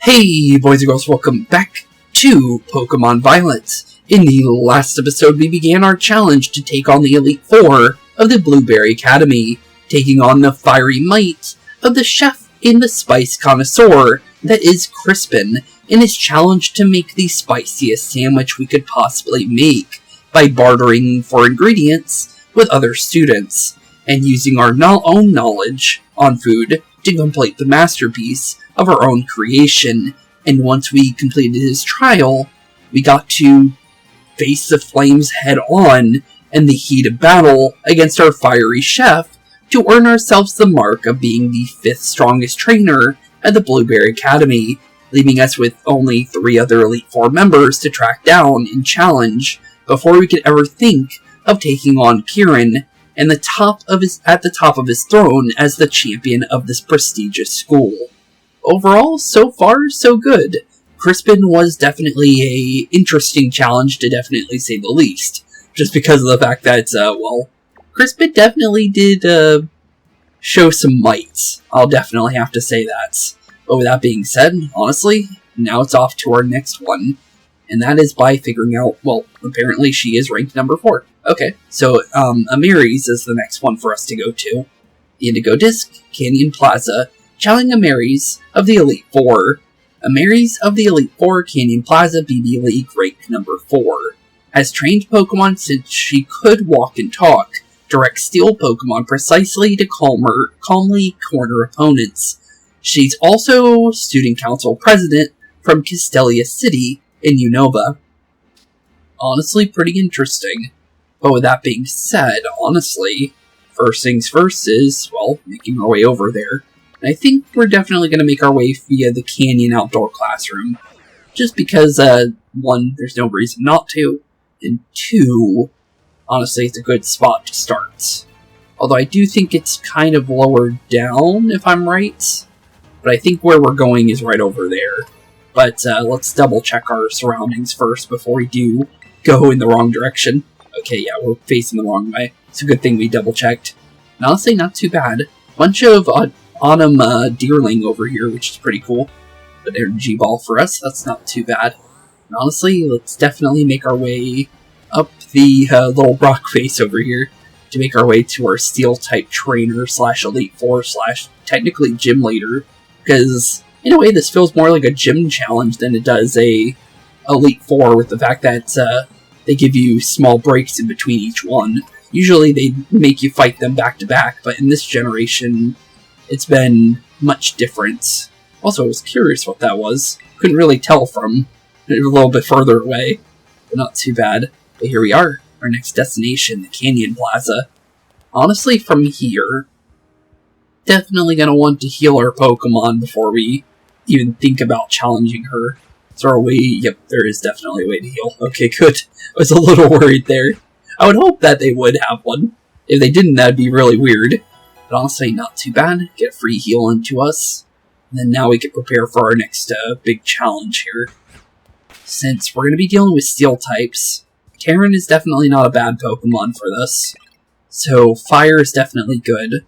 Hey boys and girls, welcome back to Pokémon Violet. In the last episode we began our challenge to take on the Elite Four of the Blueberry Academy, taking on the fiery might of the chef in the spice connoisseur that is Crispin, in his challenge to make the spiciest sandwich we could possibly make by bartering for ingredients with other students, and using our own knowledge on food to complete the masterpiece of our own creation. And once we completed his trial, we got to face the flames head on in the heat of battle against our fiery chef to earn ourselves the mark of being the 5th strongest trainer at the Blueberry Academy, leaving us with only 3 other Elite Four members to track down and challenge before we could ever think of taking on Kieran and at the top of his throne as the champion of this prestigious school. Overall, so far, so good. Crispin was definitely a interesting challenge, to definitely say the least. Just because of the fact that, Crispin definitely did, show some might. I'll definitely have to say that. But with that being said, honestly, now it's off to our next one. And that is by figuring out, apparently she is ranked number 4. Okay, so, Amaris is the next one for us to go to. The Indigo Disc, Canyon Plaza, challenging Amaris of the Elite Four. Amaris of the Elite Four, Canyon Plaza, BB League, rank number 4. Has trained Pokemon since she could walk and talk, direct steel Pokemon precisely to calmly corner opponents. She's also Student Council President from Castelia City in Unova. Honestly, pretty interesting. But with that being said, honestly, first things first is, making our way over there. And I think we're definitely going to make our way via the Canyon Outdoor Classroom. Just because, 1, there's no reason not to, and 2, honestly, it's a good spot to start. Although I do think it's kind of lower down, if I'm right. But I think where we're going is right over there. But let's double check our surroundings first before we do go in the wrong direction. Okay, yeah, we're facing the wrong way. It's a good thing we double checked. And honestly, not too bad. Bunch of autumn deerling over here, which is pretty cool. But energy ball for us, that's not too bad. And honestly, let's definitely make our way up the little rock face over here to make our way to our steel type trainer / Elite Four / technically gym leader. Because in a way, this feels more like a gym challenge than it does a Elite Four, with the fact that they give you small breaks in between each one. Usually they make you fight them back to back, but in this generation, it's been much different. Also, I was curious what that was. Couldn't really tell from a little bit further away, but not too bad. But here we are, our next destination, the Canyon Plaza. Honestly, from here, definitely going to want to heal our Pokemon before we even think about challenging her. So our way, yep, there is definitely a way to heal. Okay, good. I was a little worried there. I would hope that they would have one. If they didn't, that'd be really weird. But honestly, not too bad. Get a free heal into us. And then now we can prepare for our next big challenge here. Since we're going to be dealing with steel types, Terran is definitely not a bad Pokemon for this. So fire is definitely good.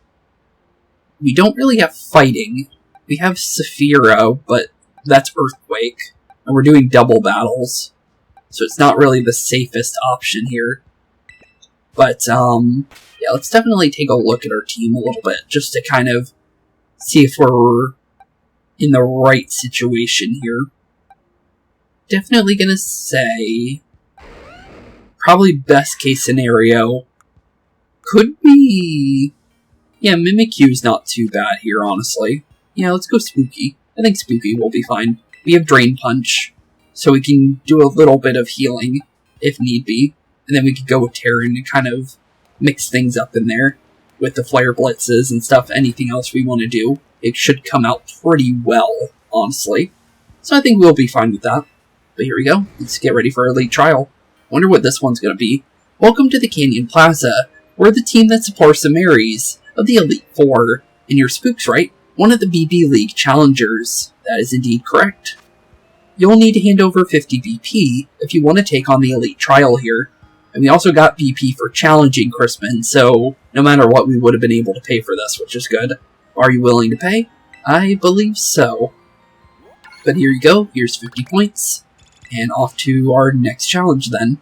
We don't really have fighting. We have Saphira, but that's Earthquake. And we're doing double battles. So it's not really the safest option here. But, yeah, let's definitely take a look at our team a little bit, just to kind of see if we're in the right situation here. Definitely gonna say, probably best case scenario could be, yeah, Mimikyu's not too bad here, honestly. Yeah, let's go Spooky. I think Spooky will be fine. We have Drain Punch, so we can do a little bit of healing, if need be. And then we could go with Terran to kind of mix things up in there with the Flare Blitzes and stuff, anything else we want to do. It should come out pretty well, honestly. So I think we'll be fine with that. But here we go. Let's get ready for our Elite Trial. Wonder what this one's going to be. Welcome to the Canyon Plaza. We're the team that supports the Amaris of the Elite Four. And you're Spooks, right? One of the BB League challengers. That is indeed correct. You'll need to hand over 50 BP if you want to take on the Elite Trial here. And we also got BP for challenging Crispin, so no matter what, we would have been able to pay for this, which is good. Are you willing to pay? I believe so. But here you go, here's 50 points. And off to our next challenge then.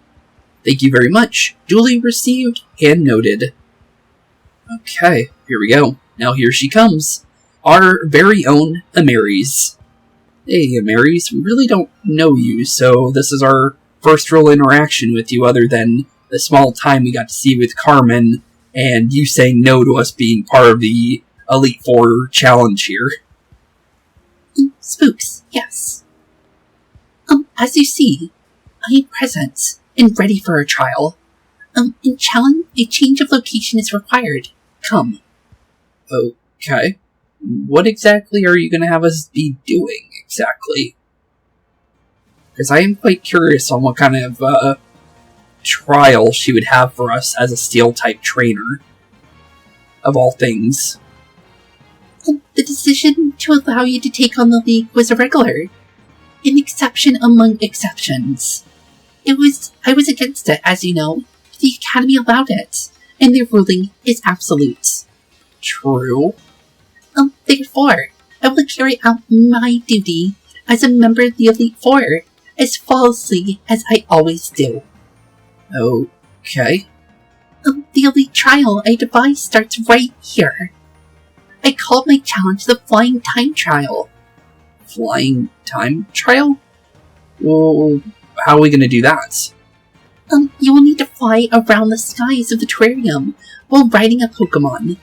Thank you very much. Duly received and noted. Okay, here we go. Now here she comes. Our very own Amaris. Hey Amaris, we really don't know you, so this is our first real interaction with you other than the small time we got to see with Carmen and you saying no to us being part of the Elite Four challenge here. Spooks, yes. As you see, I am present and ready for a trial. In challenge, a change of location is required. Come. Okay. What exactly are you going to have us be doing, exactly? Because I am quite curious on what kind of, trial she would have for us as a Steel-type trainer. Of all things. The decision to allow you to take on the league was irregular. An exception among exceptions. I was against it, as you know. The Academy allowed it, and their ruling is absolute. True. Therefore, I will carry out my duty as a member of the Elite Four as flawlessly as I always do. Okay. The Elite Trial I devised starts right here. I called my challenge the Flying Time Trial. Flying Time Trial? Well, how are we going to do that? You will need to fly around the skies of the terrarium while riding a Pokémon.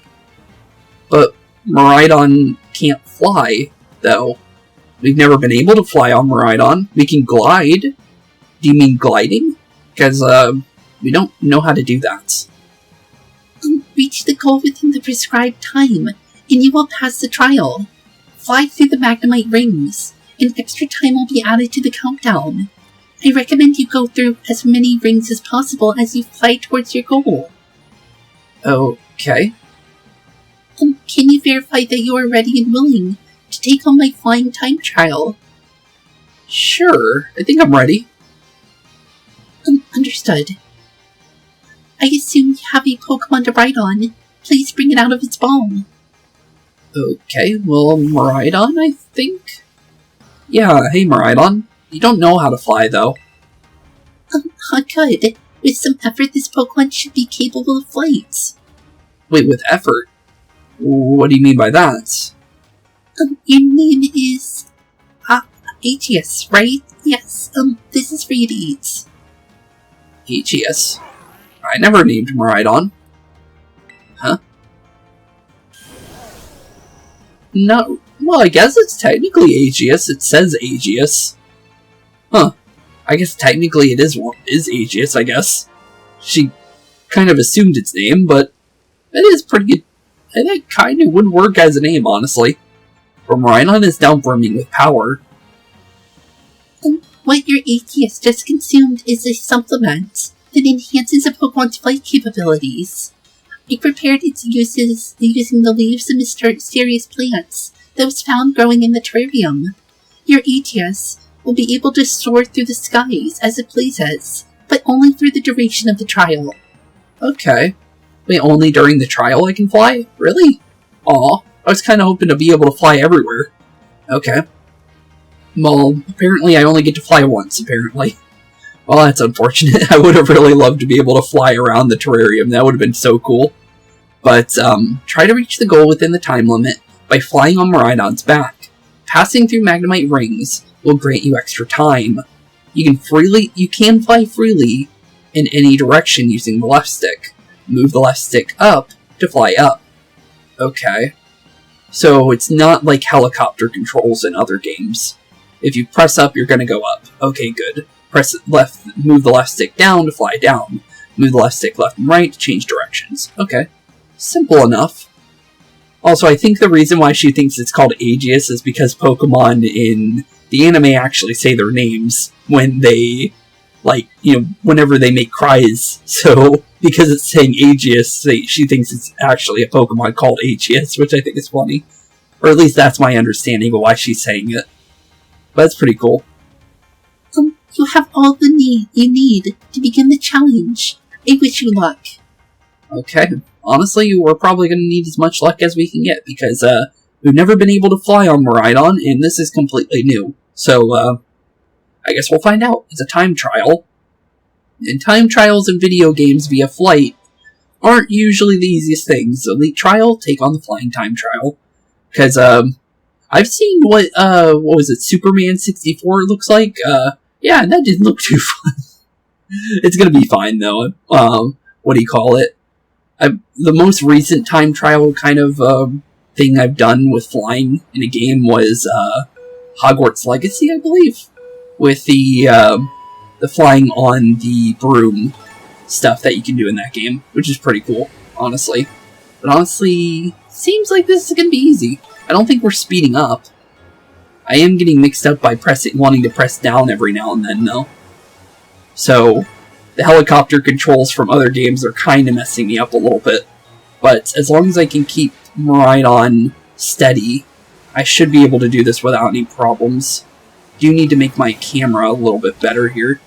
But Miradon can't fly, though. We've never been able to fly on Miradon. We can glide. Do you mean gliding? Because, we don't know how to do that. Reach the goal within the prescribed time, and you will pass the trial. Fly through the Magnemite rings, and extra time will be added to the countdown. I recommend you go through as many rings as possible as you fly towards your goal. Okay. Can you verify that you are ready and willing to take on my Flying Time Trial? Sure, I think I'm ready. Understood. I assume you have a Pokemon to ride on. Please bring it out of its ball. Okay, well, Miraidon, I think? Yeah, hey Miraidon. You don't know how to fly, though. Good. With some effort, this Pokemon should be capable of flight. Wait, with effort? What do you mean by that? Your name is... Aetius, right? Yes, this is for you to eat. Aetius? I never named Miraidon. Huh? No, well, I guess it's technically Aegius. It says Aegius. Huh. I guess technically it is Aegius, I guess. She kind of assumed its name, but it is pretty good. I think kind of would work as a name, honestly. But Miraidon is now brimming with power. What your Aetius just consumed is a supplement that enhances a Pokemon's flight capabilities. I prepared its uses using the leaves of mysterious plants that was found growing in the terrarium. Your Aetius will be able to soar through the skies as it pleases, but only for the duration of the trial. Okay. Wait, only during the trial I can fly? Really? Aw, I was kind of hoping to be able to fly everywhere. Okay. Well, apparently I only get to fly once, apparently. Well, that's unfortunate. I would have really loved to be able to fly around the terrarium. That would have been so cool. But, try to reach the goal within the time limit by flying on Miraidon's back. Passing through Magnemite rings will grant you extra time. You can fly freely in any direction using the left stick. Move the left stick up to fly up. Okay. So it's not like helicopter controls in other games. If you press up, you're gonna go up. Okay, good. Press left, move the left stick down to fly down. Move the left stick left and right to change directions. Okay. Simple enough. Also, I think the reason why she thinks it's called Aegius is because Pokemon in the anime actually say their names when they, whenever they make cries. So, because it's saying Aegius, she thinks it's actually a Pokemon called Aegius, which I think is funny. Or at least that's my understanding of why she's saying it. But it's pretty cool. You have all you need to begin the challenge. I wish you luck. Okay. Honestly, we're probably going to need as much luck as we can get, because we've never been able to fly on Miraidon, and this is completely new. So, I guess we'll find out. It's a time trial. And time trials in video games via flight aren't usually the easiest things. Elite Trial, take on the Flying Time Trial. Because, I've seen what was it, Superman 64 looks like? Yeah, that didn't look too fun. It's gonna be fine, though. What do you call it? The most recent time trial kind of, thing I've done with flying in a game was, Hogwarts Legacy, I believe. With the flying on the broom stuff that you can do in that game, which is pretty cool, honestly. But honestly, seems like this is gonna be easy. I don't think we're speeding up. I am getting mixed up by wanting to press down every now and then, though. So, the helicopter controls from other games are kind of messing me up a little bit. But as long as I can keep Miraidon steady, I should be able to do this without any problems. Do need to make my camera a little bit better here.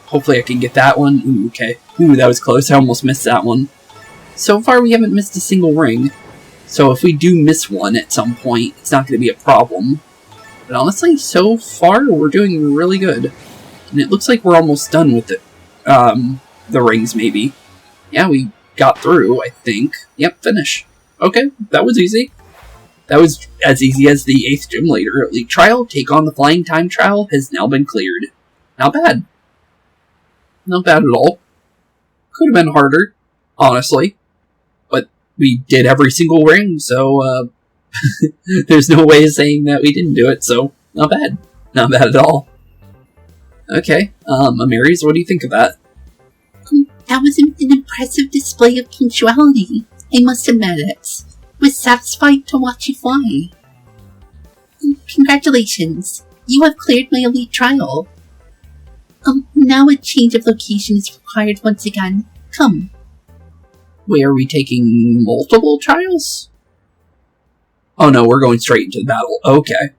Hopefully I can get that one. Ooh, okay. Ooh, that was close. I almost missed that one. So far we haven't missed a single ring. So if we do miss one at some point, it's not going to be a problem. But honestly, so far we're doing really good. And it looks like we're almost done with it. The rings, maybe. Yeah, we got through, I think. Yep, finish. Okay, that was easy. That was as easy as the 8th Gym Leader. Elite Trial, take on the Flying Time Trial, has now been cleared. Not bad. Not bad at all. Could have been harder, honestly. But we did every single ring, so, there's no way of saying that we didn't do it, so not bad. Not bad at all. Okay, Amaris, what do you think of that? That was an impressive display of punctuality. I must admit it. Was satisfied to watch you fly. Congratulations. You have cleared my elite trial. Now a change of location is required once again. Come. Wait, are we taking multiple trials? Oh no, we're going straight into the battle. Okay.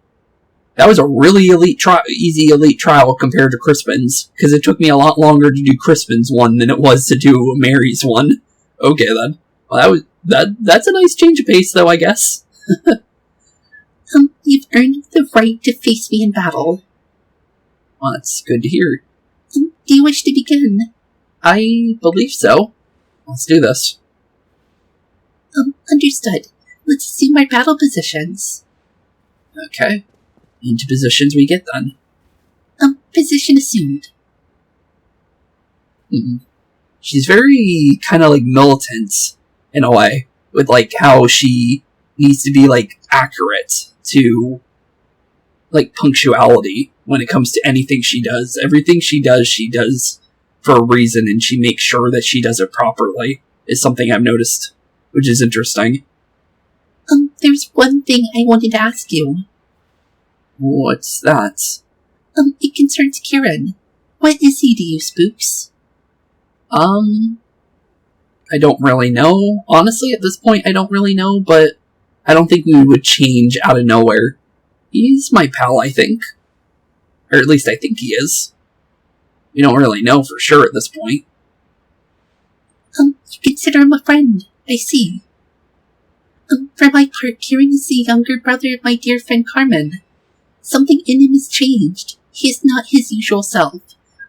That was a really easy elite trial compared to Crispin's, because it took me a lot longer to do Crispin's one than it was to do Mary's one. Okay then. Well, that's a nice change of pace, though, I guess. You've earned the right to face me in battle. Well, that's good to hear. Do you wish to begin? I believe so. Let's do this. Understood. Let's assume our battle positions. Okay. Into positions we get, then. Position assumed. She's very kind of like militant in a way, with like how she needs to be like accurate to like punctuality when it comes to anything she does. Everything she does for a reason, and she makes sure that she does it properly, is something I've noticed, which is interesting. There's one thing I wanted to ask you. What's that? It concerns Kieran. What is he to you, Spooks? I don't really know. Honestly, at this point, I don't really know, but I don't think we would change out of nowhere. He's my pal, I think. Or at least I think he is. We don't really know for sure at this point. You consider him a friend. I see. For my part, Kieran is the younger brother of my dear friend Carmen. Something in him has changed. He is not his usual self.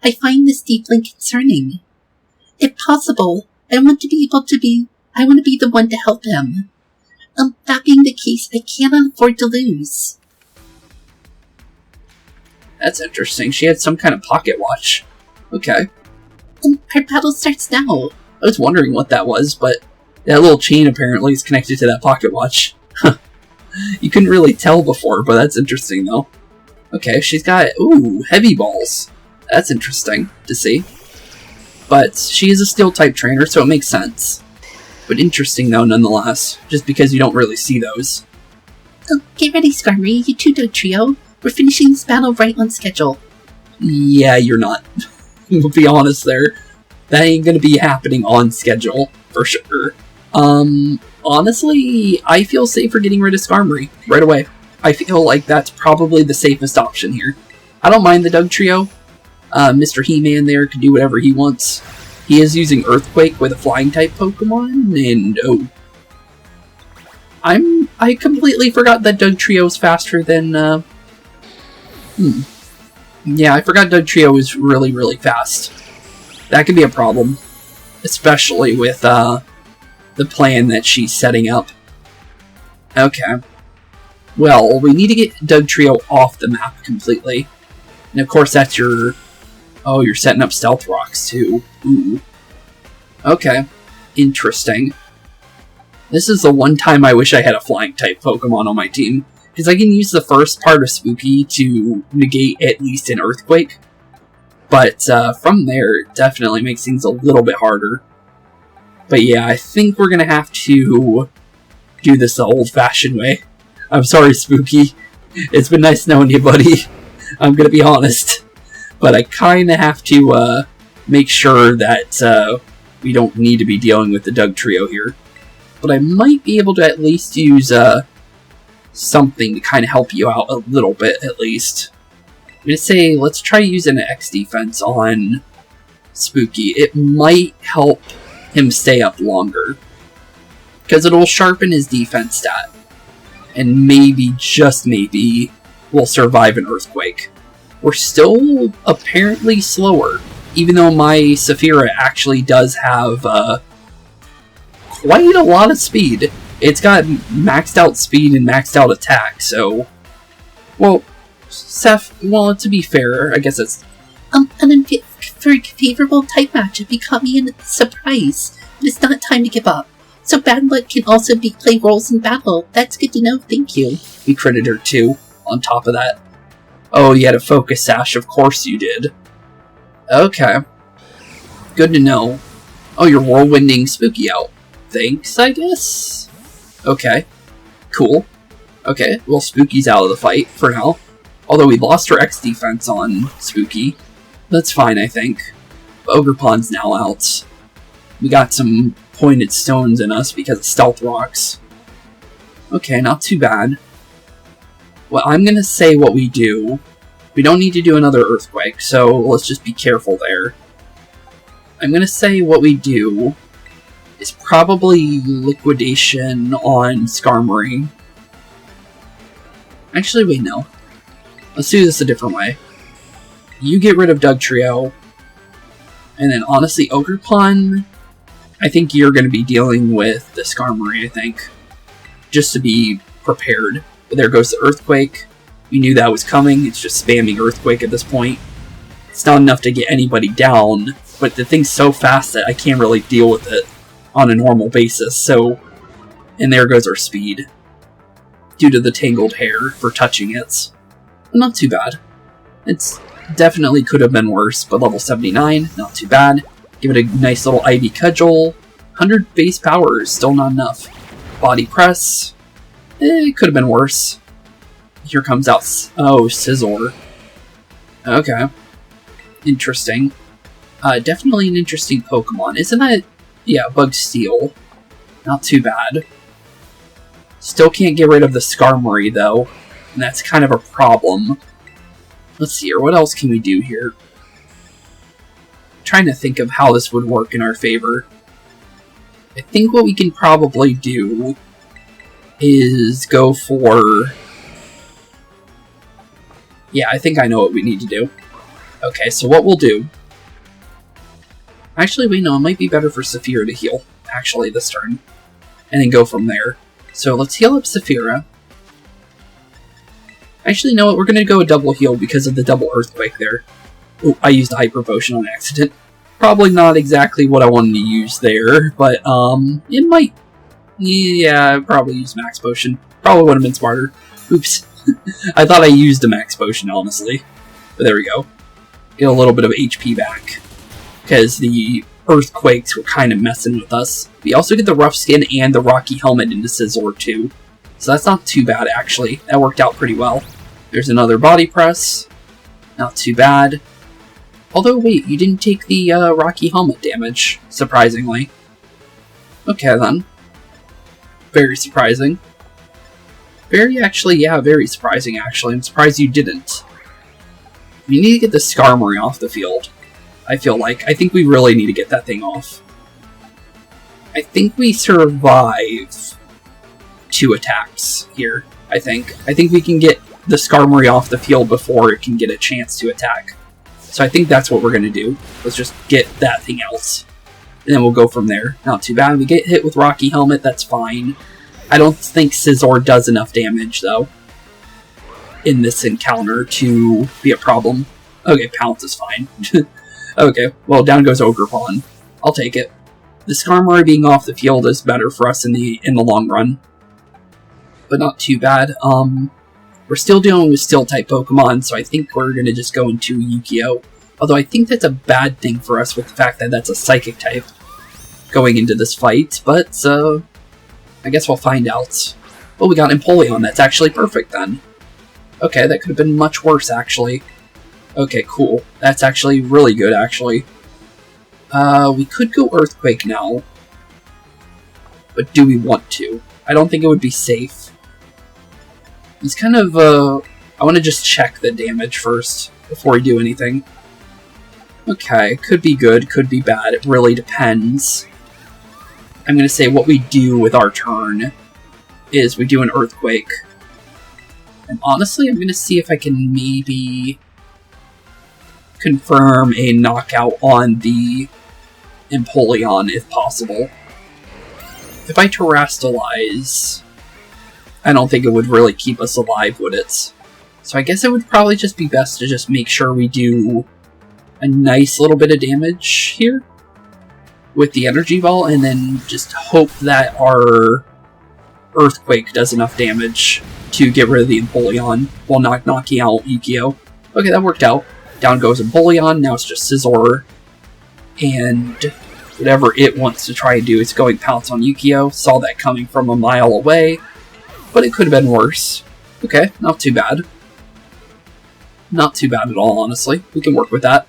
I find this deeply concerning. If possible, I want to be the one to help him. That being the case, I cannot afford to lose. That's interesting. She had some kind of pocket watch. Okay. Our battle starts now. I was wondering what that was, but that little chain apparently is connected to that pocket watch. You couldn't really tell before, but that's interesting, though. Okay, she's got, ooh, heavy balls. That's interesting to see. But she is a steel-type trainer, so it makes sense. But interesting, though, nonetheless, just because you don't really see those. Get ready, Skarmory, you two-dog trio. We're finishing this battle right on schedule. Yeah, you're not. We'll be honest there. That ain't gonna be happening on schedule, for sure. Honestly, I feel safer getting rid of Skarmory right away. I feel like that's probably the safest option here. I don't mind the Doug Trio. Mr. He-Man there can do whatever he wants. He is using Earthquake with a Flying-type Pokemon, and oh. I completely forgot that Doug Trio is faster than Yeah, I forgot Dugtrio is really, really fast. That could be a problem. Especially with, the plan that she's setting up. Okay. Well, we need to get Dugtrio off the map completely. And of course that's your... Oh, you're setting up Stealth Rocks too. Ooh. Okay. Interesting. This is the one time I wish I had a flying type Pokemon on my team. Because I can use the first part of Spooky to negate at least an Earthquake. But from there, it definitely makes things a little bit harder. But yeah, I think we're going to have to do this the old-fashioned way. I'm sorry, Spooky. It's been nice knowing you, buddy. I'm going to be honest. But I kind of have to make sure that we don't need to be dealing with the Dugtrio here. But I might be able to at least use something to kind of help you out a little bit, at least. I'm going to say, let's try using an X defense on Spooky. It might help him stay up longer. Because it'll sharpen his defense stat. And maybe, just maybe, we'll survive an Earthquake. We're still apparently slower. Even though my Saphira actually does have quite a lot of speed. It's got maxed out speed and maxed out attack, so... Well, Seth, well, to be fair, I guess it's... An unfavorable type matchup. You caught me in a surprise. But it's not time to give up. So bad luck can also play roles in battle. That's good to know, thank you. We critted her too, on top of that. Oh, you had a Focus Sash, of course you did. Okay. Good to know. Oh, you're whirlwinding Spooky out. Thanks, I guess? Okay. Cool. Okay, well, Spooky's out of the fight for now. Although we lost our X defense on Spooky. That's fine, I think. Ogerpon's now out. We got some pointed stones in us because of Stealth Rocks. Okay, not too bad. Well, I'm gonna say what we do. We don't need to do another Earthquake, so let's just be careful there. I'm gonna say what we do is probably Liquidation on Skarmory. Actually, wait, no. Let's do this a different way. You get rid of Dugtrio, and then honestly, Ogerpon, I think you're going to be dealing with the Skarmory, I think. Just to be prepared. But there goes the Earthquake. We knew that was coming, it's just spamming Earthquake at this point. It's not enough to get anybody down, but the thing's so fast that I can't really deal with it on a normal basis, so... And there goes our speed. Due to the tangled hair for touching it. But not too bad. It's definitely could have been worse, but level 79, not too bad. Give it a nice little Ivy Cudgel. 100 base power is still not enough. Body Press. It could have been worse. Here comes out... Oh, Scizor. Okay. Interesting. Definitely an interesting Pokemon. Isn't that... Yeah, Bug Steel. Not too bad. Still can't get rid of the Skarmory, though. And that's kind of a problem. Let's see here. What else can we do here? I'm trying to think of how this would work in our favor. I think what we can probably do is go for... Yeah, I think I know what we need to do. Okay, so what we'll do... Actually, wait, no, it might be better for Saphira to heal, actually, this turn. And then go from there. So let's heal up Saphira. Actually, you know what? We're going to go a double heal because of the double Earthquake there. Oh, I used a Hyper Potion on accident. Probably not exactly what I wanted to use there, but it might... Yeah, I probably used Max Potion. Probably would have been smarter. Oops. I thought I used a Max Potion, honestly. But there we go. Get a little bit of HP back. Because the Earthquakes were kind of messing with us. We also get the Rough Skin and the Rocky Helmet into Scizor too. So that's not too bad, actually. That worked out pretty well. There's another Body Press. Not too bad. Although, wait, you didn't take the Rocky Helmet damage, surprisingly. Okay, then. Very surprising. Very surprising, actually. I'm surprised you didn't. We need to get the Skarmory off the field. I feel like. I think we really need to get that thing off. I think we survive 2 attacks here, I think. I think we can get the Skarmory off the field before it can get a chance to attack. So I think that's what we're going to do. Let's just get that thing else. And then we'll go from there. Not too bad. We get hit with Rocky Helmet, that's fine. I don't think Scizor does enough damage, though, in this encounter to be a problem. Okay, Pounce is fine. Okay, well, down goes Ogerpon. I'll take it. The Skarmory being off the field is better for us in the long run. But not too bad. We're still dealing with Steel-type Pokemon, so I think we're going to just go into Yu-Gi-Oh! Although I think that's a bad thing for us with the fact that that's a Psychic type going into this fight, but I guess we'll find out. Oh, we got Empoleon. That's actually perfect then. Okay, that could have been much worse, actually. Okay, cool. That's actually really good, actually. We could go Earthquake now. But do we want to? I don't think it would be safe. It's kind of, I want to just check the damage first before we do anything. Okay, could be good, could be bad. It really depends. I'm going to say what we do with our turn is we do an Earthquake. And honestly, I'm going to see if I can maybe confirm a knockout on the Empoleon, if possible. If I Terrastalize, I don't think it would really keep us alive, would it? So I guess it would probably just be best to just make sure we do a nice little bit of damage here with the Energy Ball, and then just hope that our Earthquake does enough damage to get rid of the Empoleon while not knocking out Yu-Gi-Oh! Okay, that worked out. Down goes Empoleon, now it's just Scizor, and whatever it wants to try and do is going Pounce on Yu-Gi-Oh! Saw that coming from a mile away, but it could have been worse. Okay, not too bad. Not too bad at all, honestly. We can work with that.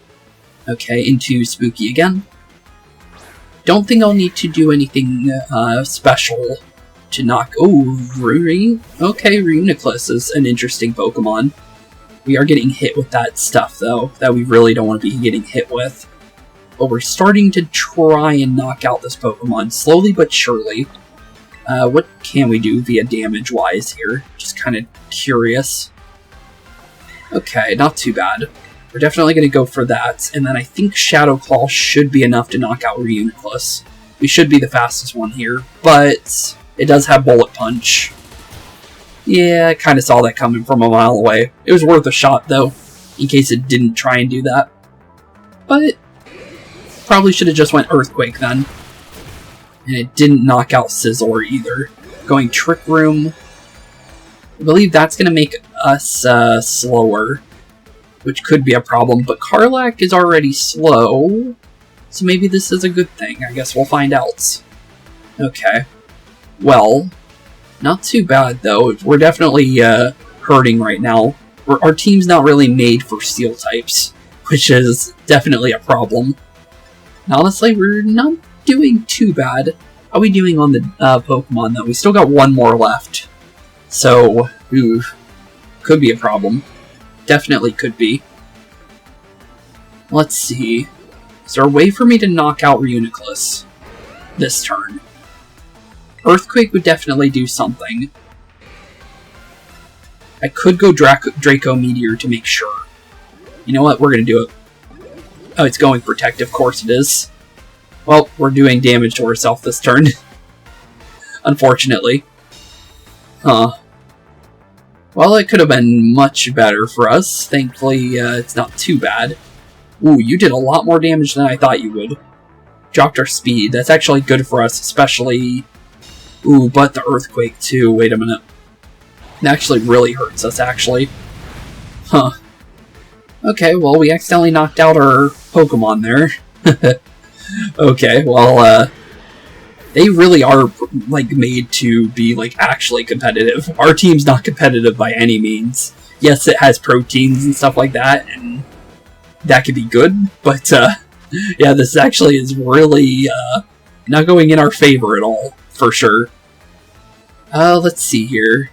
Okay, into Spooky again. Don't think I'll need to do anything special to knock... Oh, Ruri. Okay, Reuniclus is an interesting Pokemon. We are getting hit with that stuff, though, that we really don't want to be getting hit with. But we're starting to try and knock out this Pokemon, slowly but surely. What can we do via damage-wise here? Just kind of curious. Okay, not too bad. We're definitely going to go for that, and then I think Shadow Claw should be enough to knock out Reuniclus. We should be the fastest one here, but it does have Bullet Punch. Yeah, I kind of saw that coming from a mile away. It was worth a shot, though, in case it didn't try and do that. But probably should have just went Earthquake then. And it didn't knock out Scizor either. Going Trick Room. I believe that's going to make us slower, which could be a problem, but Karlach is already slow, so maybe this is a good thing. I guess we'll find out. Okay. Well, not too bad, though. We're definitely hurting right now. Our team's not really made for Steel types, which is definitely a problem. And honestly, we're not doing too bad. How are we doing on the Pokemon, though? We still got one more left. So, could be a problem. Definitely could be. Let's see. Is there a way for me to knock out Reuniclus this turn? Earthquake would definitely do something. I could go Draco Meteor to make sure. You know what? We're going to do it. Oh, it's going Protect. Of course it is. Well, we're doing damage to ourselves this turn. Unfortunately. Huh. Well, it could have been much better for us. Thankfully, it's not too bad. Ooh, you did a lot more damage than I thought you would. Dropped our speed. That's actually good for us, especially... Ooh, but the Earthquake, too. Wait a minute. It actually really hurts us, actually. Huh. Okay, well, we accidentally knocked out our Pokemon there. Okay, well, they really are, like, made to be, like, actually competitive. Our team's not competitive by any means. Yes, it has proteins and stuff like that, and that could be good, but, yeah, this actually is really, not going in our favor at all, for sure. Let's see here.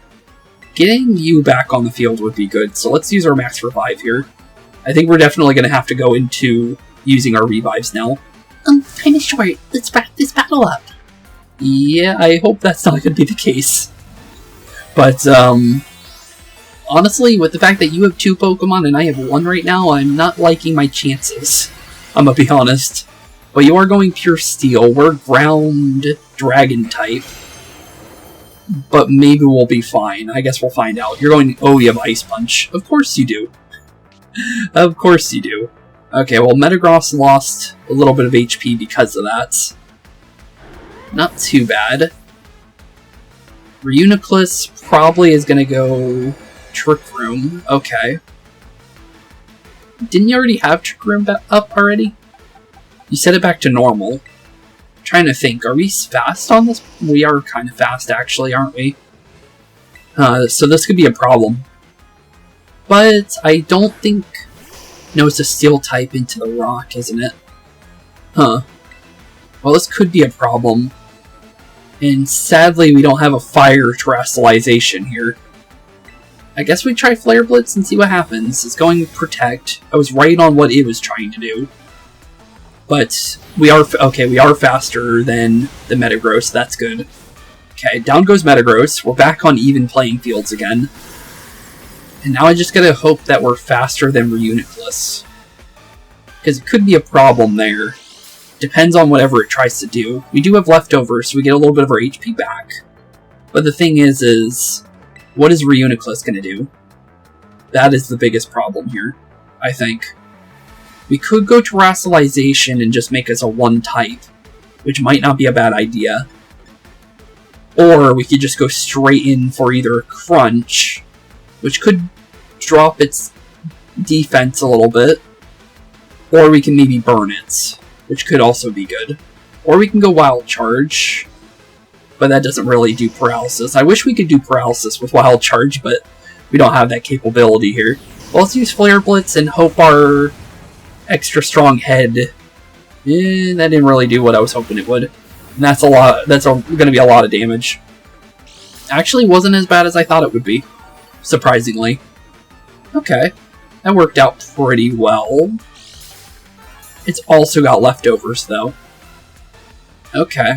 Getting you back on the field would be good, so let's use our Max Revive here. I think we're definitely going to have to go into using our Revives now. Kinda short. Let's wrap this battle up. Yeah, I hope that's not going to be the case. But, honestly, with the fact that you have 2 Pokemon and I have 1 right now, I'm not liking my chances. I'm gonna be honest. But you are going pure steel. We're ground dragon type. But maybe we'll be fine. I guess we'll find out. You're going, oh, you have Ice Punch. Of course you do. Of course you do. Okay, well, Metagross lost a little bit of HP because of that. Not too bad. Reuniclus probably is going to go Trick Room. Okay. Didn't you already have Trick Room up already? You set it back to normal. I'm trying to think. Are we fast on this? We are kind of fast, actually, aren't we? So this could be a problem. But I don't think... No, it's a Steel type into the rock, isn't it? Huh. Well, this could be a problem. And sadly, we don't have a fire terrestrialization here. I guess we try Flare Blitz and see what happens. It's going Protect. I was right on what it was trying to do. But we are faster than the Metagross. That's good. Okay, down goes Metagross. We're back on even playing fields again. And now I just gotta hope that we're faster than Reuniclus. Because it could be a problem there. Depends on whatever it tries to do. We do have leftovers, so we get a little bit of our HP back. But the thing is what is Reuniclus gonna do? That is the biggest problem here, I think. We could go Terrestrialization and just make us a 1-type, which might not be a bad idea. Or we could just go straight in for either Crunch, which could drop its defense a little bit, or we can maybe burn it, which could also be good. Or we can go Wild Charge, but that doesn't really do paralysis. I wish we could do paralysis with Wild Charge, but we don't have that capability here. Well, let's use Flare Blitz and hope our extra strong head... that didn't really do what I was hoping it would. And that's a lot. That's going to be a lot of damage. Actually, wasn't as bad as I thought it would be. Surprisingly. Okay. That worked out pretty well. It's also got leftovers, though. Okay.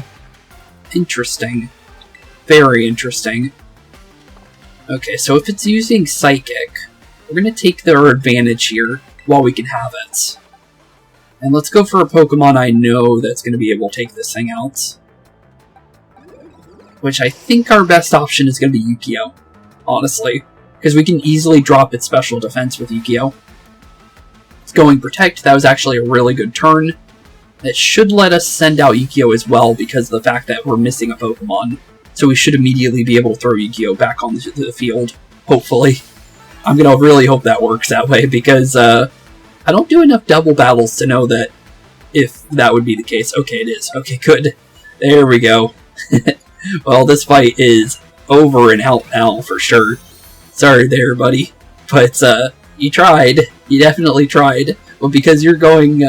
Interesting. Very interesting. Okay, so if it's using Psychic, we're going to take their advantage here while we can have it. And let's go for a Pokemon I know that's going to be able to take this thing out. Which I think our best option is going to be Yu-Gi-Oh! Honestly. Because we can easily drop its special defense with Yu-Gi-Oh! It's going Protect. That was actually a really good turn. That should let us send out Yu-Gi-Oh! As well because of the fact that we're missing a Pokemon. So we should immediately be able to throw Yu-Gi-Oh! Back on the field. Hopefully. I'm going to really hope that works that way because I don't do enough double battles to know that if that would be the case. Okay, it is. Okay, good. There we go. Well, this fight is over and out now for sure. Sorry there, buddy. But, you tried. You definitely tried. But because you're going,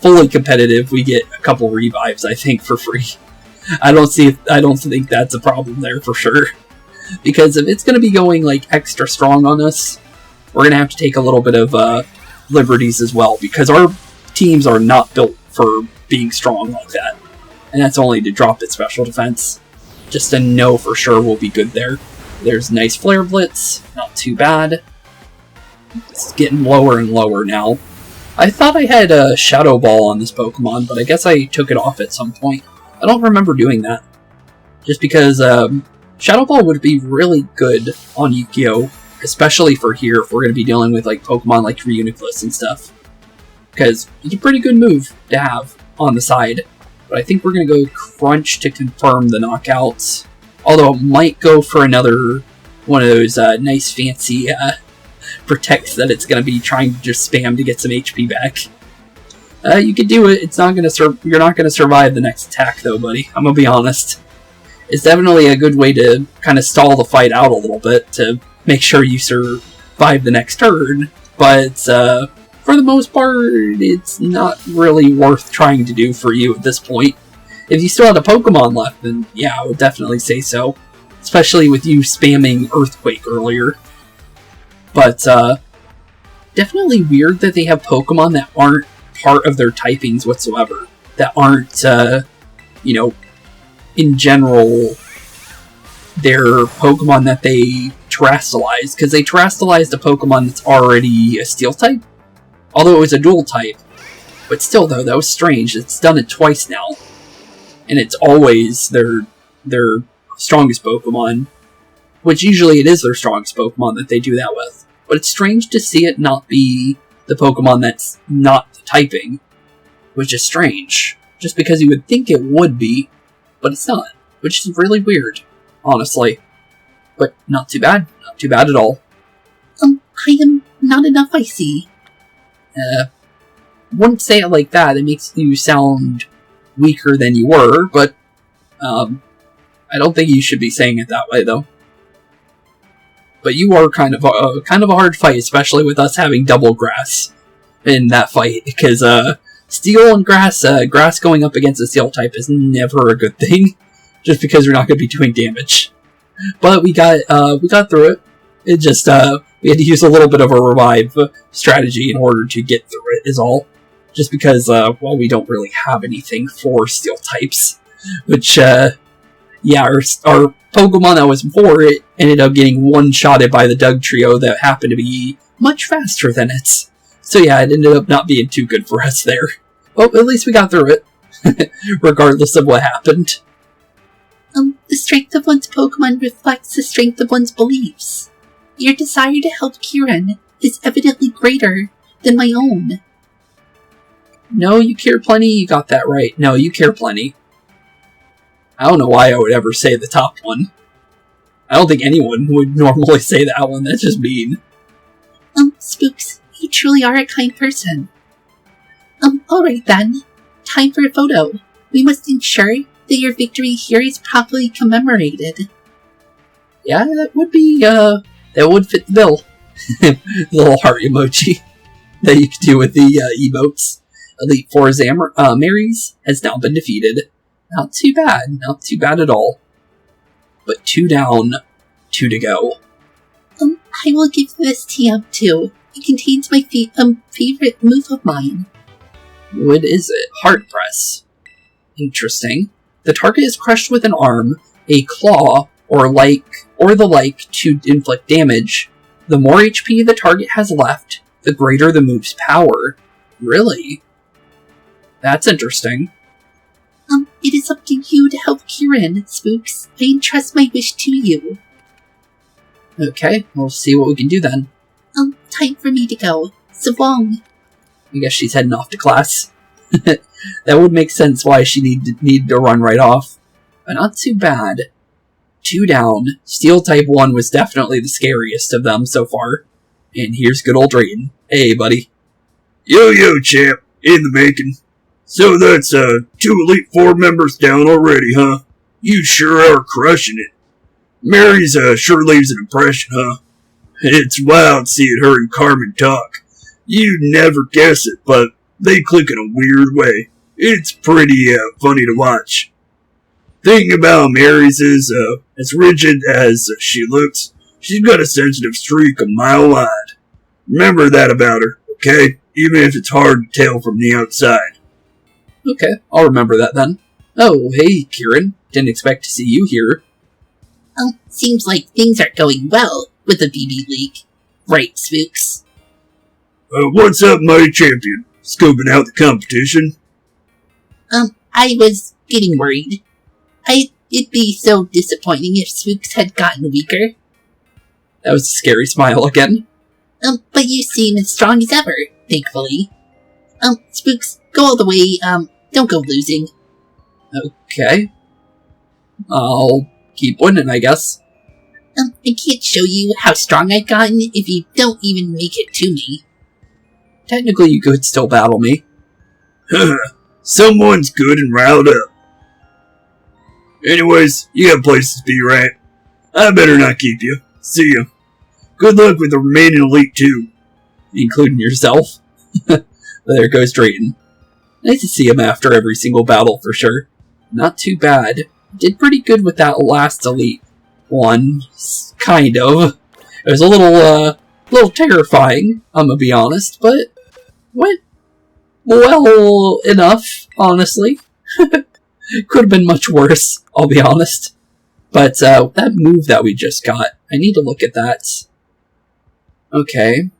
fully competitive, we get a couple revives, I think, for free. I don't think that's a problem there for sure. Because if it's gonna be going, like, extra strong on us, we're gonna have to take a little bit of, liberties as well. Because our teams are not built for being strong like that. And that's only to drop its special defense. Just to know for sure we'll be good there. There's nice Flare Blitz, not too bad. It's getting lower and lower now. I thought I had a Shadow Ball on this Pokemon, but I guess I took it off at some point. I don't remember doing that. Just because Shadow Ball would be really good on Yu-Gi-Oh! Especially for here, if we're going to be dealing with like Pokemon like Reuniclus and stuff. Because it's a pretty good move to have on the side. But I think we're going to go Crunch to confirm the knockouts. Although it might go for another one of those nice fancy protects that it's going to be trying to just spam to get some HP back. You could do it. It's not going to you're not going to survive the next attack though, buddy. I'm going to be honest. It's definitely a good way to kind of stall the fight out a little bit to make sure you survive the next turn. But for the most part, it's not really worth trying to do for you at this point. If you still had a Pokemon left, then yeah, I would definitely say so. Especially with you spamming Earthquake earlier. But, definitely weird that they have Pokemon that aren't part of their typings whatsoever. That aren't, in general, they're Pokemon that they terastallized, because they terastallized a Pokemon that's already a Steel type, although it was a Dual type. But still, though, that was strange. It's done it twice now, and it's always their strongest Pokemon, which usually it is their strongest Pokemon that they do that with. But it's strange to see it not be the Pokemon that's not the typing, which is strange, just because you would think it would be, but it's not, which is really weird, honestly. But not too bad at all. I am not enough, I see. Wouldn't say it like that, it makes you sound weaker than you were, but, I don't think you should be saying it that way, though. But you are kind of a hard fight, especially with us having double grass in that fight, because, Steel and grass going up against a Steel type is never a good thing, just because you're not going to be doing damage. But we got through it. It just, we had to use a little bit of a revive strategy in order to get through it, is all. Just because, well, we don't really have anything for Steel types. Which, yeah, our Pokemon that was for it ended up getting one-shotted by the Doug trio that happened to be much faster than it. So yeah, it ended up not being too good for us there. But at least we got through it, regardless of what happened. The strength of one's Pokemon reflects the strength of one's beliefs. Your desire to help Kieran is evidently greater than my own. No, you care plenty, you got that right. No, you care plenty. I don't know why I would ever say the top one. I don't think anyone would normally say that one, that's just mean. Spooks, you truly are a kind person. Alright then. Time for a photo. We must ensure that your victory here is properly commemorated. Yeah, that would be, that would fit the bill. The little heart emoji that you could do with the, emotes. Elite Four Marys has now been defeated. Not too bad at all. But 2 down, 2 to go. I will give this to you too. It contains my favorite move of mine. What is it? Heart Press. Interesting. The target is crushed with an arm, a claw, or the like to inflict damage. The more HP the target has left, the greater the move's power. Really? That's interesting. It is up to you to help Kieran, Spooks. I entrust my wish to you. Okay, we'll see what we can do then. Time for me to go. So long. I guess she's heading off to class. That would make sense why she need to run right off. But not too bad. 2 down. Steel type 1 was definitely the scariest of them so far. And here's good old Drayton. Hey, buddy. Yo, champ. In the making. So that's, 2 Elite Four members down already, huh? You sure are crushing it. Mary's, sure leaves an impression, huh? It's wild seeing her and Carmen talk. You'd never guess it, but they click in a weird way. It's pretty, funny to watch. Thing about Mary's is, as rigid as she looks, she's got a sensitive streak a mile wide. Remember that about her, okay? Even if it's hard to tell from the outside. Okay, I'll remember that then. Oh, hey, Kieran. Didn't expect to see you here. Seems like things are going well with the BB League. Right, Spooks? What's up, my champion? Scoping out the competition? I was getting worried. It'd be so disappointing if Spooks had gotten weaker. That was a scary smile again. But you seem as strong as ever, thankfully. Spooks, go all the way, don't go losing. Okay. I'll keep winning, I guess. I can't show you how strong I've gotten if you don't even make it to me. Technically, you could still battle me. Someone's good and riled up. Anyways, you got places to be, right? I better not keep you. See ya. Good luck with the remaining Elite 2. Including yourself. There goes Drayton. Nice to see him after every single battle, for sure. Not too bad. Did pretty good with that last Elite one. Kind of. It was a little terrifying, I'm gonna be honest, but went well enough, honestly. Could have been much worse, I'll be honest. But that move that we just got, I need to look at that. Okay.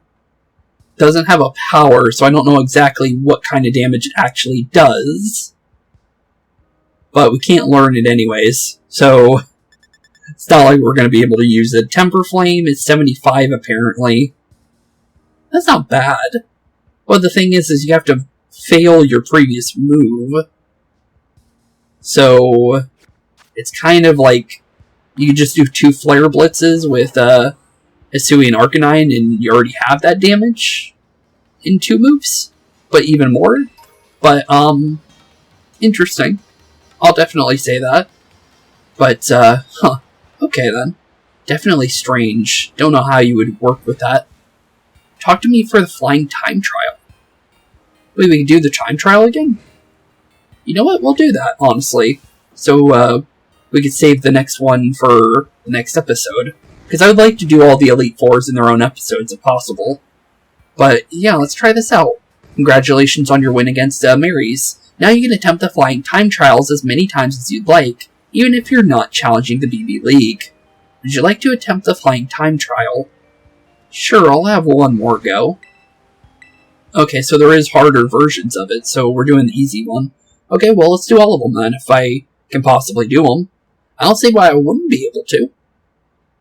Doesn't have a power, so I don't know exactly what kind of damage it actually does. But we can't learn it anyways, so it's not like we're going to be able to use it. Temper Flame is 75 apparently. That's not bad. But the thing is you have to fail your previous move. So it's kind of like you can just do 2 Flare Blitzes with Hisui and Arcanine, and you already have that damage in 2 moves, but even more. But interesting. I'll definitely say that. But okay then. Definitely strange. Don't know how you would work with that. Talk to me for the Flying Time Trial. Wait, we can do the Time Trial again? You know what? We'll do that, honestly. So, we could save the next one for the next episode. Because I would like to do all the Elite Fours in their own episodes, if possible. But, yeah, let's try this out. Congratulations on your win against Mary's. Now you can attempt the Flying Time Trials as many times as you'd like, even if you're not challenging the BB League. Would you like to attempt the Flying Time Trial? Sure, I'll have one more go. Okay, so there is harder versions of it, so we're doing the easy one. Okay, well, let's do all of them then, if I can possibly do them. I don't see why I wouldn't be able to.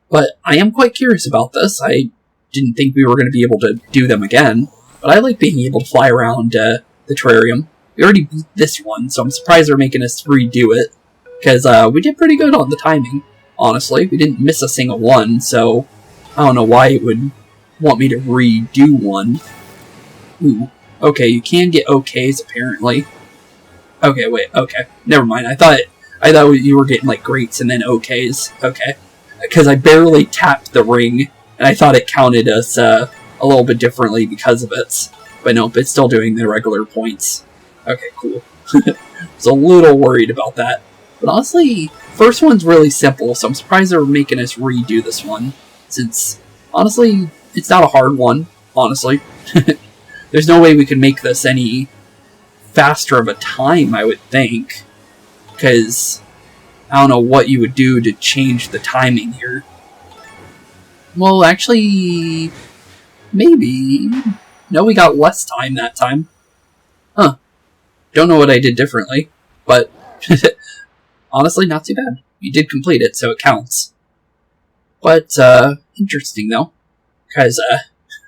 But I am quite curious about this. I didn't think we were going to be able to do them again, but I like being able to fly around the terrarium. We already beat this one, so I'm surprised they're making us redo it, because we did pretty good on the timing, honestly. We didn't miss a single one, so I don't know why it would want me to redo one. Ooh, okay, you can get OKs, apparently. Okay, wait, okay, never mind. I thought you were getting, like, greats and then OKs. Okay. Because I barely tapped the ring, and I thought it counted us a little bit differently because of it. But nope, it's still doing the regular points. Okay, cool. I was a little worried about that. But honestly, first one's really simple, so I'm surprised they're making us redo this one. Since, honestly, it's not a hard one, honestly. There's no way we could make this any faster of a time, I would think. Because I don't know what you would do to change the timing here. Well, actually, maybe. No, we got less time that time. Huh. Don't know what I did differently, but honestly, not too bad. You did complete it, so it counts. But, interesting though. Because,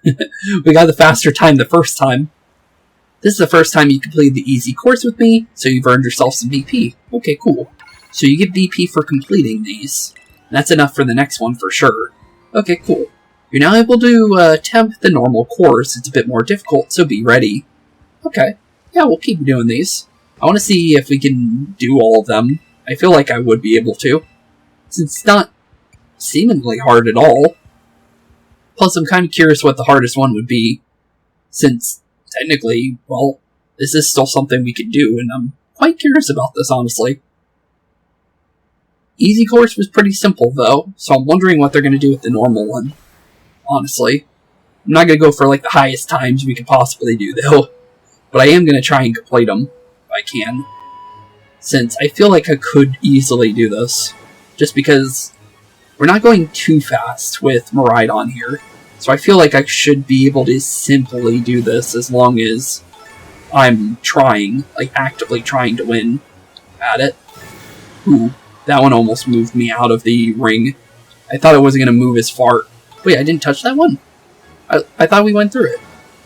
we got the faster time the first time. This is the first time you completed the easy course with me, so you've earned yourself some BP. Okay, cool. So you get BP for completing these. That's enough for the next one for sure. Okay, cool. You're now able to attempt the normal course. It's a bit more difficult, so be ready. Okay. Yeah, we'll keep doing these. I want to see if we can do all of them. I feel like I would be able to, since it's not seemingly hard at all. Plus, I'm kind of curious what the hardest one would be, since technically, well, this is still something we could do, and I'm quite curious about this, honestly. Easy course was pretty simple, though, so I'm wondering what they're going to do with the normal one, honestly. I'm not going to go for, like, the highest times we could possibly do, though, but I am going to try and complete them, if I can, since I feel like I could easily do this, just because we're not going too fast with Miraidon here, so I feel like I should be able to simply do this as long as I'm trying, like, actively trying to win at it. Ooh. That one almost moved me out of the ring. I thought it wasn't going to move as far. Wait, I didn't touch that one? I thought we went through it.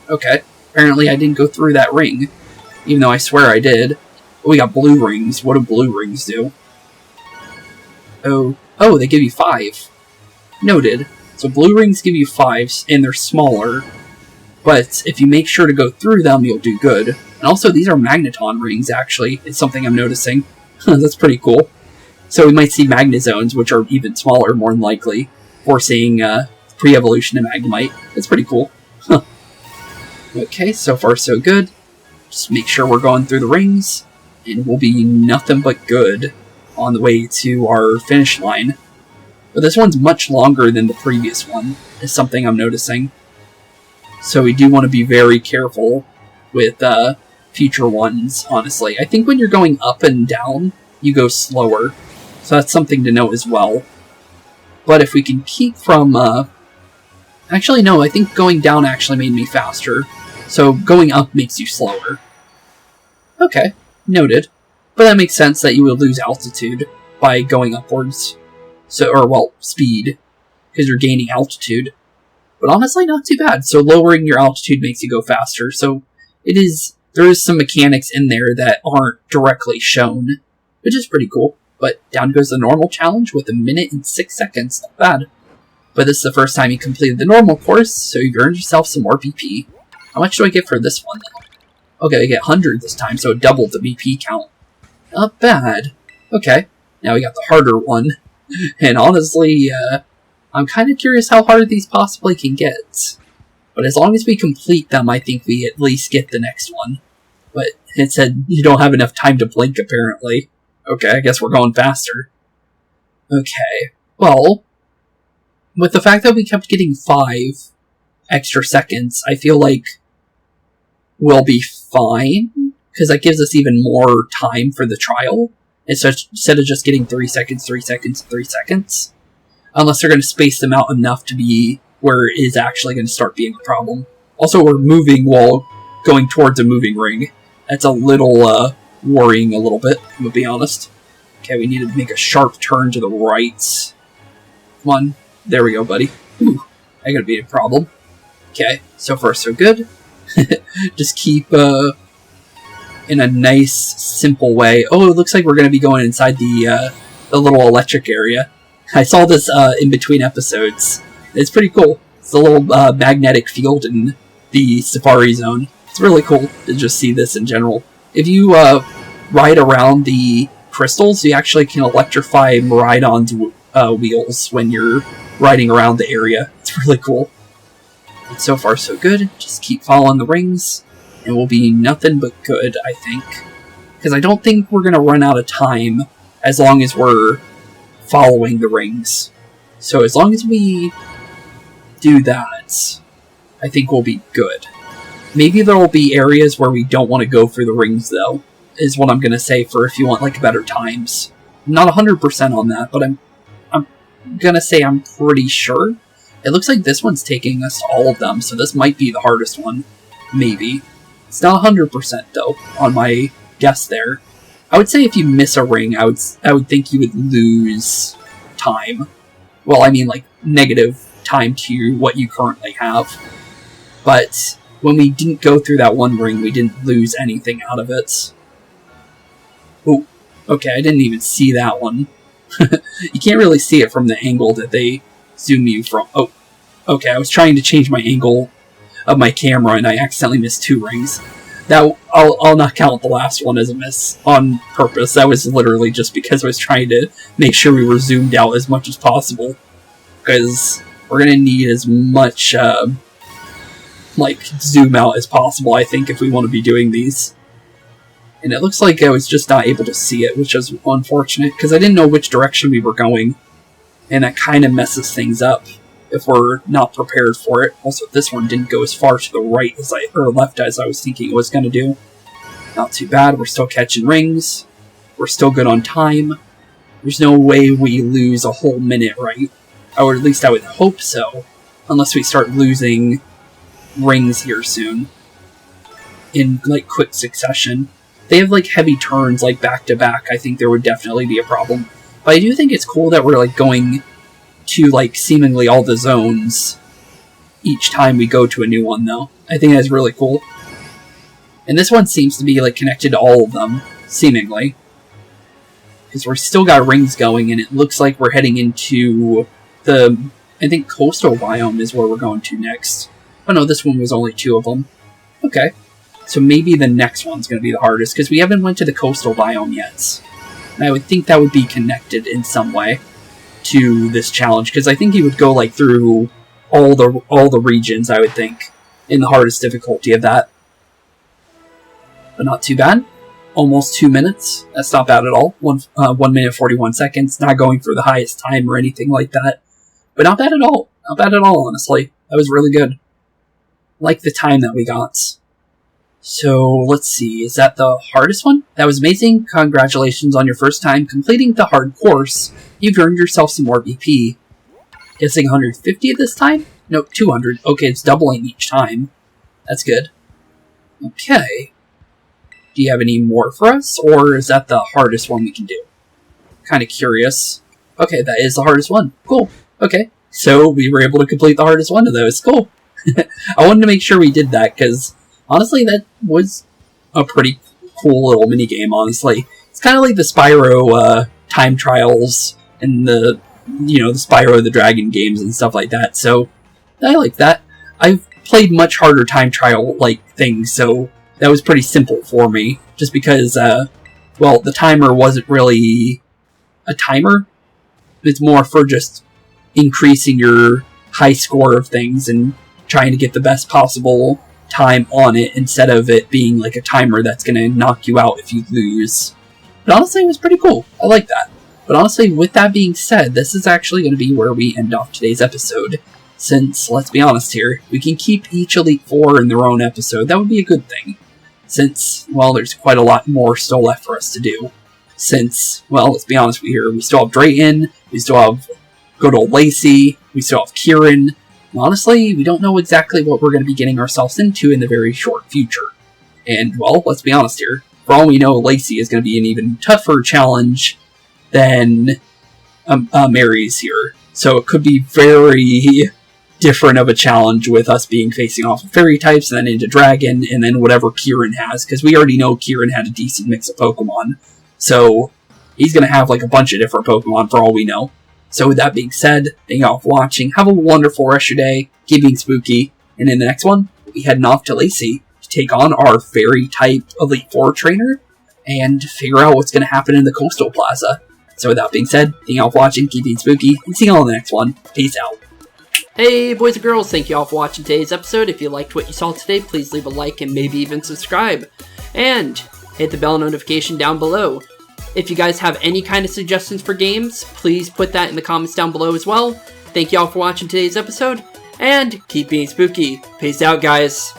Okay. Apparently I didn't go through that ring. Even though I swear I did. Oh, we got blue rings. What do blue rings do? Oh, they give you 5. Noted. So blue rings give you 5s, and they're smaller. But if you make sure to go through them, you'll do good. And also, these are Magneton rings, actually. It's something I'm noticing. That's pretty cool. So we might see Magnezones, which are even smaller, more than likely, or seeing pre-evolution in Magnemite. That's pretty cool. Huh. Okay, so far so good. Just make sure we're going through the rings, and we'll be nothing but good on the way to our finish line. But this one's much longer than the previous one, is something I'm noticing. So we do want to be very careful with future ones, honestly. I think when you're going up and down, you go slower. So that's something to know as well. But if we can keep from... Actually, no, I think going down actually made me faster. So going up makes you slower. Okay, noted. But that makes sense that you would lose altitude by going upwards. So, or, well, speed. Because you're gaining altitude. But honestly, not too bad. So lowering your altitude makes you go faster. So there is some mechanics in there that aren't directly shown. Which is pretty cool. But down goes the normal challenge with 1 minute and 6 seconds. Not bad. But this is the first time you completed the normal course, so you've earned yourself some more BP. How much do I get for this one, though? Okay, I get 100 this time, so it doubled the BP count. Not bad. Okay, now we got the harder one. And honestly, I'm kind of curious how hard these possibly can get. But as long as we complete them, I think we at least get the next one. But it said you don't have enough time to blink, apparently. Okay, I guess we're going faster. Okay, well, with the fact that we kept getting 5 extra seconds, I feel like we'll be fine, because that gives us even more time for the trial, instead of just getting 3 seconds, 3 seconds, 3 seconds. Unless they're going to space them out enough to be where it is actually going to start being a problem. Also, we're moving while going towards a moving ring. That's a little, worrying a little bit, I'm gonna be honest. Okay, we need to make a sharp turn to the right. Come on. There we go, buddy. Ooh, that could be a problem. Okay, so far so good. Just keep, in a nice, simple way. Oh, it looks like we're gonna be going inside the little electric area. I saw this, in between episodes. It's pretty cool. It's a little, magnetic field in the Safari Zone. It's really cool to just see this in general. If you, ride around the crystals, you actually can electrify Miraidon's wheels when you're riding around the area. It's really cool. But so far so good. Just keep following the rings, and we'll be nothing but good, I think. Because I don't think we're going to run out of time as long as we're following the rings. So as long as we do that, I think we'll be good. Maybe there will be areas where we don't want to go for the rings, though, is what I'm going to say for if you want, like, better times. I'm not 100% on that, but I'm going to say I'm pretty sure. It looks like this one's taking us to all of them, so this might be the hardest one. Maybe. It's not 100%, though, on my guess there. I would say if you miss a ring, I would think you would lose time. Well, I mean, like, negative time to what you currently have. But when we didn't go through that one ring, we didn't lose anything out of it. Oh, okay, I didn't even see that one. You can't really see it from the angle that they zoom you from. Oh, okay, I was trying to change my angle of my camera and I accidentally missed 2 rings. That I'll not count the last one as a miss on purpose. That was literally just because I was trying to make sure we were zoomed out as much as possible. Because we're going to need as much, like, zoom out as possible, I think, if we want to be doing these. And it looks like I was just not able to see it, which is unfortunate, because I didn't know which direction we were going. And that kind of messes things up if we're not prepared for it. Also, this one didn't go as far to the right or left as I was thinking it was going to do. Not too bad. We're still catching rings. We're still good on time. There's no way we lose a whole minute, right? Or at least I would hope so. Unless we start losing rings here soon. In, like, quick succession. They have, like, heavy turns, like, back-to-back. I think there would definitely be a problem. But I do think it's cool that we're, like, going to, like, seemingly all the zones each time we go to a new one, though. I think that's really cool. And this one seems to be, like, connected to all of them, seemingly. Because we're still got rings going, and it looks like we're heading into the, I think, coastal biome is where we're going to next. Oh no, this one was only 2 of them. Okay. So maybe the next one's going to be the hardest, because we haven't went to the coastal biome yet. And I would think that would be connected in some way to this challenge, because I think you would go, like, through all the regions, I would think, in the hardest difficulty of that. But not too bad. Almost 2 minutes. That's not bad at all. 1 minute 41 seconds. Not going for the highest time or anything like that. But not bad at all. Not bad at all, honestly. That was really good. Like the time that we got. So, let's see, is that the hardest one? That was amazing. Congratulations on your first time completing the hard course. You've earned yourself some more BP. Guessing 150 this time? No, 200. Okay, it's doubling each time. That's good. Okay. Do you have any more for us, or is that the hardest one we can do? Kind of curious. Okay, that is the hardest one. Cool. Okay, so we were able to complete the hardest one of those. Cool. I wanted to make sure we did that, because honestly, that was a pretty cool little minigame, honestly. It's kind of like the Spyro time trials and the Spyro the Dragon games and stuff like that, so I like that. I've played much harder time trial-like things, so that was pretty simple for me, just because, well, the timer wasn't really a timer. It's more for just increasing your high score of things and trying to get the best possible time on it, instead of it being like a timer that's going to knock you out if you lose. But honestly, it was pretty cool. I like that. But honestly, with that being said, this is actually going to be where we end off today's episode. Since, let's be honest here, we can keep each Elite Four in their own episode. That would be a good thing. Since, well, there's quite a lot more still left for us to do. Since, well, let's be honest here, we still have Drayton, we still have good old Lacey, we still have Kieran. And honestly, we don't know exactly what we're going to be getting ourselves into in the very short future. And, well, let's be honest here, for all we know, Lacey is going to be an even tougher challenge than Mary's here. So it could be very different of a challenge with us being facing off of fairy types, and then into dragon, and then whatever Kieran has, because we already know Kieran had a decent mix of Pokemon. So he's going to have like a bunch of different Pokemon for all we know. So with that being said, thank y'all for watching. Have a wonderful rest of your day. Keep being spooky. And in the next one, we'll be heading off to Lacey to take on our fairy type Elite Four trainer and figure out what's going to happen in the Coastal Plaza. So with that being said, thank y'all for watching, keep being spooky, and see y'all in the next one. Peace out. Hey boys and girls, thank you all for watching today's episode. If you liked what you saw today, please leave a like and maybe even subscribe. And hit the bell notification down below. If you guys have any kind of suggestions for games, please put that in the comments down below as well. Thank you all for watching today's episode, and keep being spooky. Peace out, guys.